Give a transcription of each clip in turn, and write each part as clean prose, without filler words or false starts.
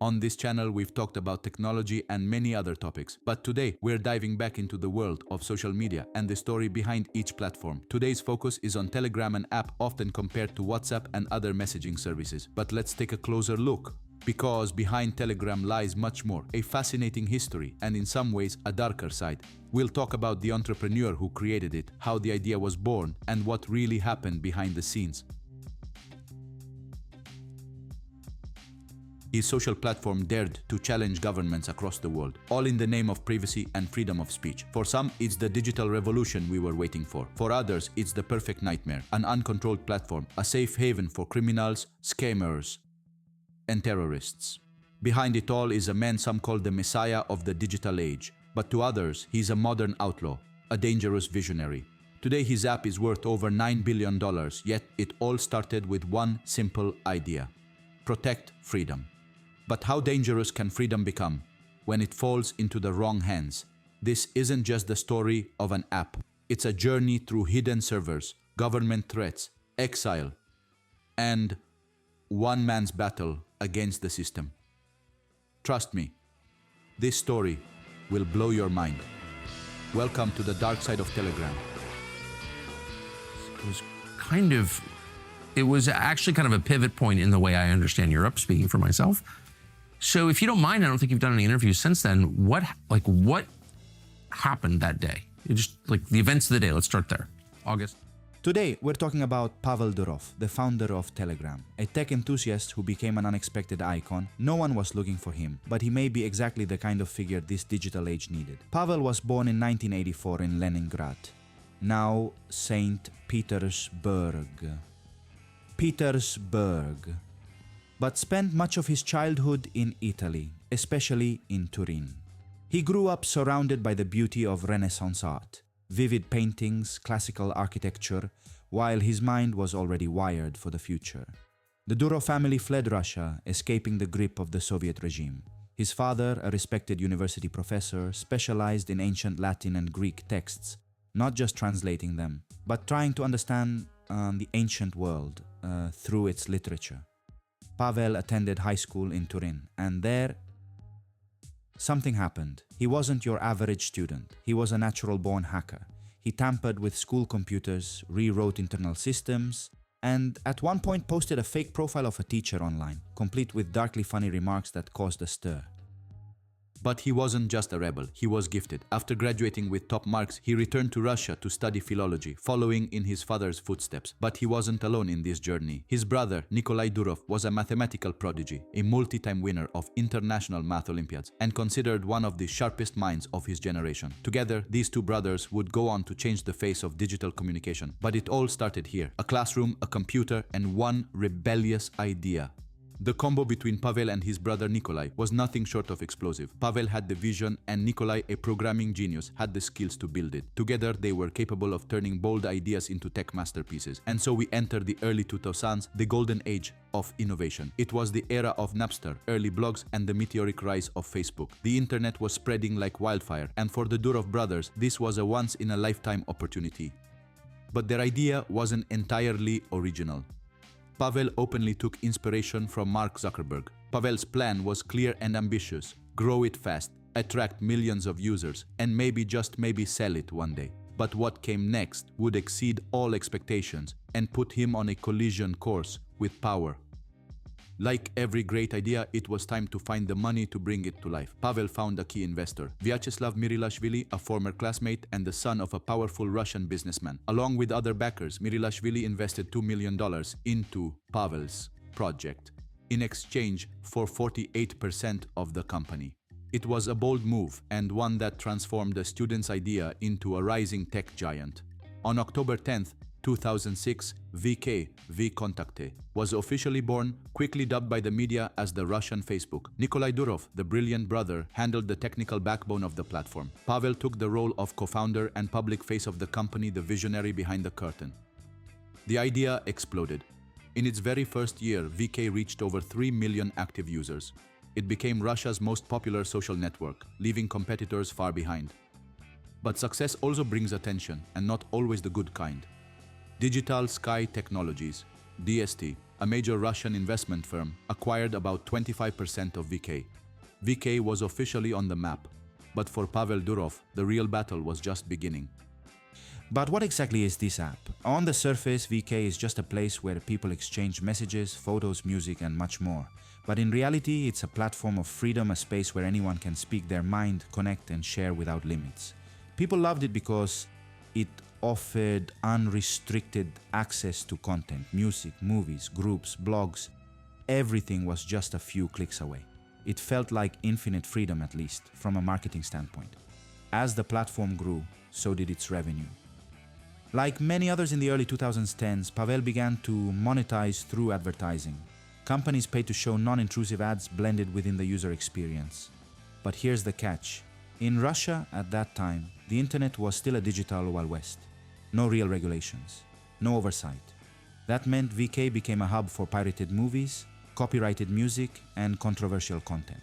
On this channel, we've talked about technology and many other topics. But today, we're diving back into the world of social media and the story behind each platform. Today's focus is on Telegram, an app often compared to WhatsApp and other messaging services. But let's take a closer look. Because behind Telegram lies much more, a fascinating history, and in some ways, a darker side. We'll talk about the entrepreneur who created it, how the idea was born, and what really happened behind the scenes. His social platform dared to challenge governments across the world, all in the name of privacy and freedom of speech. For some, it's the digital revolution we were waiting for. For others, it's the perfect nightmare, an uncontrolled platform, a safe haven for criminals, scammers, and terrorists. Behind it all is a man some call the messiah of the digital age, but to others, he's a modern outlaw, a dangerous visionary. Today, his app is worth over $9 billion, yet it all started with one simple idea: protect freedom. But how dangerous can freedom become when it falls into the wrong hands? This isn't just the story of an app. It's a journey through hidden servers, government threats, exile, and one man's battle against the system. Trust me, this story will blow your mind. Welcome to the dark side of Telegram. It was actually kind of a pivot point in the way I understand Europe, speaking for myself. So if you don't mind, I don't think you've done any interviews since then. What happened that day? Just like the events of the day. Let's start there. August. Today, we're talking about Pavel Durov, the founder of Telegram, a tech enthusiast who became an unexpected icon. No one was looking for him, but he may be exactly the kind of figure this digital age needed. Pavel was born in 1984 in Leningrad, now St. Petersburg, but spent much of his childhood in Italy, especially in Turin. He grew up surrounded by the beauty of Renaissance art, vivid paintings, classical architecture, while his mind was already wired for the future. The Durov family fled Russia, escaping the grip of the Soviet regime. His father, a respected university professor, specialized in ancient Latin and Greek texts, not just translating them, but trying to understand the ancient world through its literature. Pavel attended high school in Turin, and there something happened. He wasn't your average student. He was a natural-born hacker. He tampered with school computers, rewrote internal systems, and at one point posted a fake profile of a teacher online, complete with darkly funny remarks that caused a stir. But he wasn't just a rebel, he was gifted. After graduating with top marks, he returned to Russia to study philology, following in his father's footsteps. But he wasn't alone in this journey. His brother, Nikolai Durov, was a mathematical prodigy, a multi-time winner of international math Olympiads, and considered one of the sharpest minds of his generation. Together, these two brothers would go on to change the face of digital communication. But it all started here: a classroom, a computer, and one rebellious idea. The combo between Pavel and his brother Nikolai was nothing short of explosive. Pavel had the vision, and Nikolai, a programming genius, had the skills to build it. Together, they were capable of turning bold ideas into tech masterpieces. And so we enter the early 2000s, the golden age of innovation. It was the era of Napster, early blogs, and the meteoric rise of Facebook. The internet was spreading like wildfire, and for the Durov brothers, this was a once-in-a-lifetime opportunity. But their idea wasn't entirely original. Pavel openly took inspiration from Mark Zuckerberg. Pavel's plan was clear and ambitious: grow it fast, attract millions of users, and maybe, just maybe, sell it one day. But what came next would exceed all expectations and put him on a collision course with power. Like every great idea, it was time to find the money to bring it to life. Pavel found a key investor, Vyacheslav Mirilashvili, a former classmate and the son of a powerful Russian businessman. Along with other backers, Mirilashvili invested $2 million into Pavel's project in exchange for 48% of the company. It was a bold move, and one that transformed the student's idea into a rising tech giant. On October 10th, 2006, VKontakte was officially born, quickly dubbed by the media as the Russian Facebook. Nikolai Durov, the brilliant brother, handled the technical backbone of the platform. Pavel took the role of co-founder and public face of the company, the visionary behind the curtain. The idea exploded. In its very first year, VK reached over 3 million active users. It became Russia's most popular social network, leaving competitors far behind. But success also brings attention, and not always the good kind. Digital Sky Technologies, DST, a major Russian investment firm, acquired about 25% of VK. VK was officially on the map, but for Pavel Durov, the real battle was just beginning. But what exactly is this app? On the surface, VK is just a place where people exchange messages, photos, music, and much more. But in reality, it's a platform of freedom, a space where anyone can speak their mind, connect, and share without limits. People loved it because it offered unrestricted access to content, music, movies, groups, blogs. Everything was just a few clicks away. It felt like infinite freedom, at least, from a marketing standpoint. As the platform grew, so did its revenue. Like many others in the early 2010s, Pavel began to monetize through advertising. Companies paid to show non-intrusive ads blended within the user experience. But here's the catch. In Russia at that time, the internet was still a digital Wild West. No real regulations, no oversight. That meant VK became a hub for pirated movies, copyrighted music, and controversial content.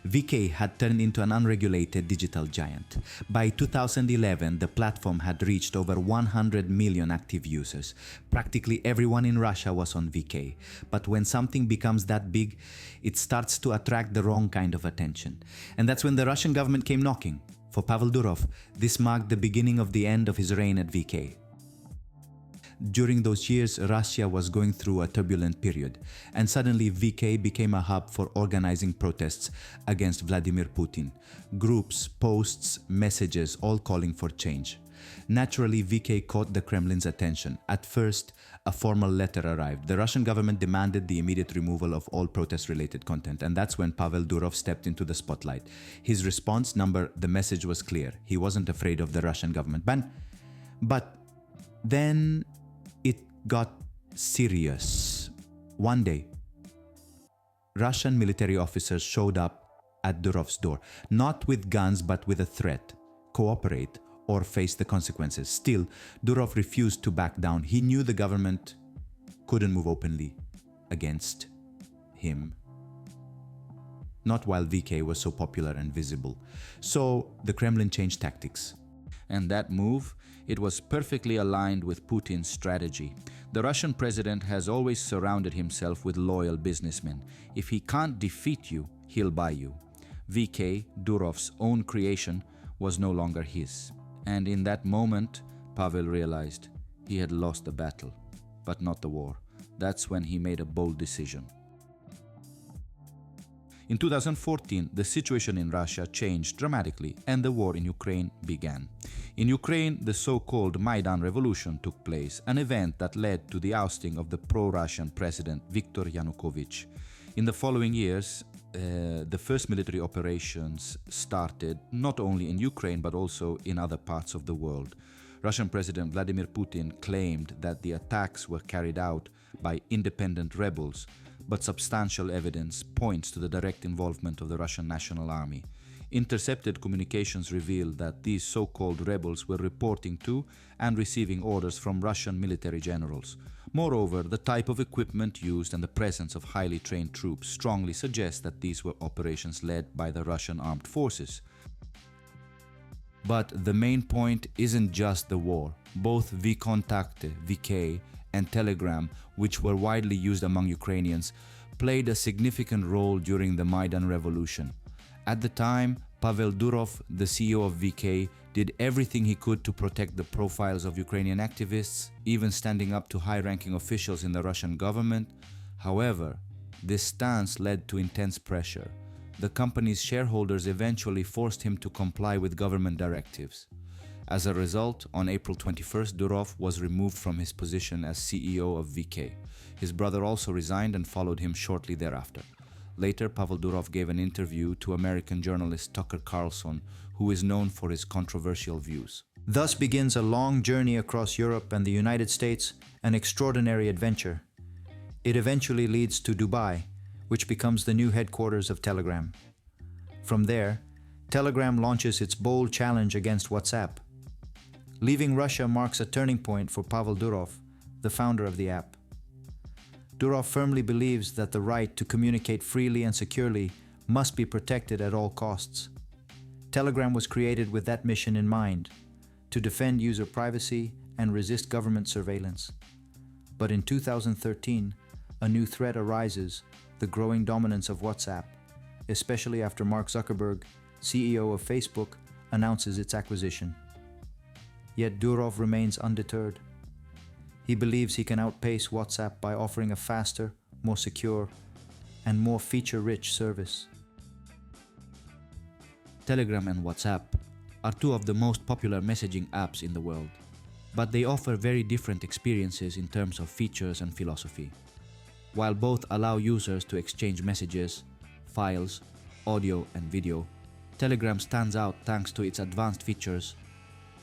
VK had turned into an unregulated digital giant. By 2011, the platform had reached over 100 million active users. Practically everyone in Russia was on VK. But when something becomes that big, it starts to attract the wrong kind of attention. And that's when the Russian government came knocking. For Pavel Durov, this marked the beginning of the end of his reign at VK. During those years, Russia was going through a turbulent period, and suddenly VK became a hub for organizing protests against Vladimir Putin. Groups, posts, messages, all calling for change. Naturally, VK caught the Kremlin's attention. At first, a formal letter arrived. The Russian government demanded the immediate removal of all protest-related content, and that's when Pavel Durov stepped into the spotlight. His response, the message was clear. He wasn't afraid of the Russian government ban. But then it got serious. One day, Russian military officers showed up at Durov's door, not with guns but with a threat: cooperate or face the consequences. Still, Durov refused to back down. He knew the government couldn't move openly against him, not while VK was so popular and visible. So the Kremlin changed tactics. And that move, it was perfectly aligned with Putin's strategy. The Russian president has always surrounded himself with loyal businessmen. If he can't defeat you, he'll buy you. VK, Durov's own creation, was no longer his. And in that moment, Pavel realized he had lost the battle, but not the war. That's when he made a bold decision. In 2014, the situation in Russia changed dramatically and the war in Ukraine began. In Ukraine, the so-called Maidan Revolution took place, an event that led to the ousting of the pro-Russian president Viktor Yanukovych. In the following years, the first military operations started not only in Ukraine but also in other parts of the world. Russian President Vladimir Putin claimed that the attacks were carried out by independent rebels, but substantial evidence points to the direct involvement of the Russian National Army. Intercepted communications reveal that these so-called rebels were reporting to and receiving orders from Russian military generals. Moreover, the type of equipment used and the presence of highly trained troops strongly suggest that these were operations led by the Russian armed forces. But the main point isn't just the war. Both VKontakte, VK, and Telegram, which were widely used among Ukrainians, played a significant role during the Maidan Revolution. At the time, Pavel Durov, the CEO of VK, did everything he could to protect the profiles of Ukrainian activists, even standing up to high-ranking officials in the Russian government. However, this stance led to intense pressure. The company's shareholders eventually forced him to comply with government directives. As a result, on April 21st, Durov was removed from his position as CEO of VK. His brother also resigned and followed him shortly thereafter. Later, Pavel Durov gave an interview to American journalist Tucker Carlson, who is known for his controversial views. Thus begins a long journey across Europe and the United States, an extraordinary adventure. It eventually leads to Dubai, which becomes the new headquarters of Telegram. From there, Telegram launches its bold challenge against WhatsApp. Leaving Russia marks a turning point for Pavel Durov, the founder of the app. Durov firmly believes that the right to communicate freely and securely must be protected at all costs. Telegram was created with that mission in mind, to defend user privacy and resist government surveillance. But in 2013, a new threat arises: the growing dominance of WhatsApp, especially after Mark Zuckerberg, CEO of Facebook, announces its acquisition. Yet Durov remains undeterred. He believes he can outpace WhatsApp by offering a faster, more secure, and more feature-rich service. Telegram and WhatsApp are two of the most popular messaging apps in the world, but they offer very different experiences in terms of features and philosophy. While both allow users to exchange messages, files, audio, and video, Telegram stands out thanks to its advanced features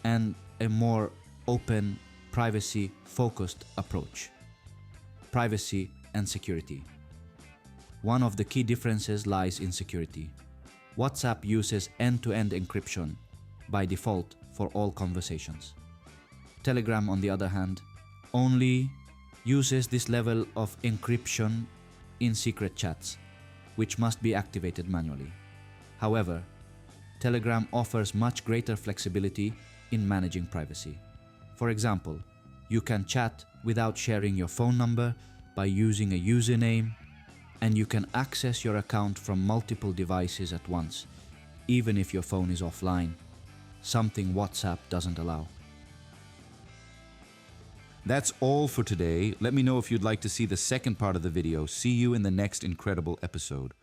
and a more open, privacy-focused approach. Privacy and security. One of the key differences lies in security. WhatsApp uses end-to-end encryption by default for all conversations. Telegram, on the other hand, only uses this level of encryption in secret chats, which must be activated manually. However, Telegram offers much greater flexibility in managing privacy. For example, you can chat without sharing your phone number by using a username, and you can access your account from multiple devices at once, even if your phone is offline, something WhatsApp doesn't allow. That's all for today. Let me know if you'd like to see the second part of the video. See you in the next incredible episode.